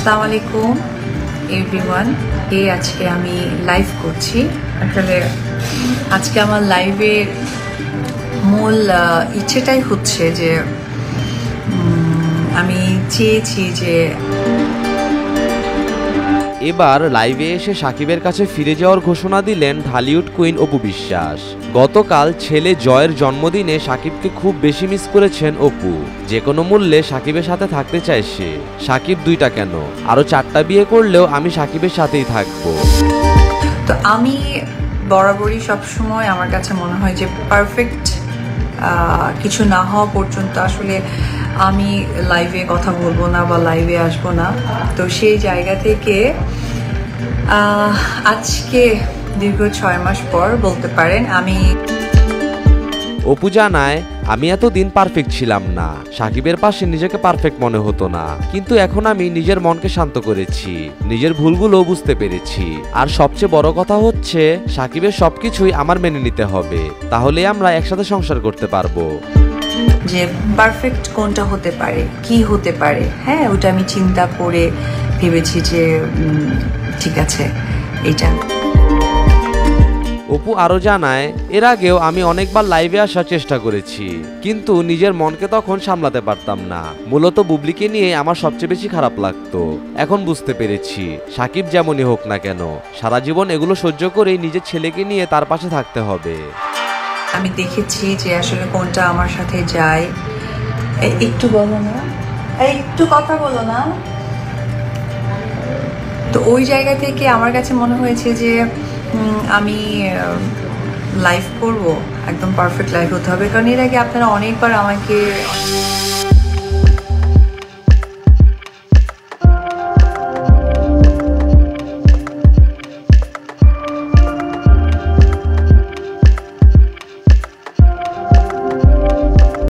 আসসালামু আলাইকুম এভরিওয়ান। আজকে আমি লাইভ করছি। আসলে আজকে আমার লাইভের মূল ইচ্ছেটাই হচ্ছে যে আমি চেয়েছি যে এবার লাইভে এসে সাকিবের কাছে ফিরে যাওয়ার ঘোষণা দিলেন ঢালিউড কুইন অপু বিশ্বাস। গতকাল ছেলে জয়ের জন্মদিনে সাকিবকে খুব বেশি মিস করেছেন অপু। যে কোনো মূল্যে সাকিবের সাথে থাকতে চায় সে। সাকিব দুইটা কেন, আরো 4টা বিয়ে করলেও আমি সাকিবের সাথেই থাকবো। তো আমি বরাবরই সবসময় আমার কাছে মনে হয় যে পারফেক্ট কিছু না হওয়া পর্যন্ত আসলে আমি লাইভে কথা বলবো না বা লাইভে আসবো না। তো সেই জায়গা থেকে আজকে দীর্ঘ 6 মাস পর বলতে পারেন আমি অপু জানায়, আমি এতদিন পারফেক্ট ছিলাম না, সাকিবের পাশে নিজেকে পারফেক্ট মনে হতো না, কিন্তু এখন আমি নিজের মনকে শান্ত করেছি, নিজের ভুলগুলো বুঝতে পেরেছি। আর সবচেয়ে বড় কথা হচ্ছে সাকিবের সবকিছুই আমার মেনে নিতে হবে, তাহলে আমরা একসাথে সংসার করতে পারবো। যে পারফেক্ট কোনটা হতে পারে, কি হতে পারে, হ্যাঁ ওটা আমি চিন্তা করে ভেবেছি যে ঠিক আছে এটা। অপু আরো জানায়, এর আগেও আমি অনেকবার লাইভে আসার চেষ্টা করেছি, কিন্তু নিজের মনকে তখন সামলাতে পারতাম না। মূলত বুবলিকে নিয়ে আমার সবচেয়ে বেশি খারাপ লাগতো। এখন বুঝতে পেরেছি সাকিব যেমনই হোক না কেন, সারা জীবন এগুলো সহ্য করেই নিজের ছেলেকে নিয়ে তার পাশে থাকতে হবে। আমি দেখেছি যে আসলে কোনটা আমার সাথে যায়। একটু বলো না, একটু কথা বলো না। তো ওই জায়গা থেকে আমার কাছে মনে হয়েছে যে আমি লাইভ করব, একদম পারফেক্ট লাইভ হতে হবে। কারণ এর আগে আপনারা অনেকবার আমাকে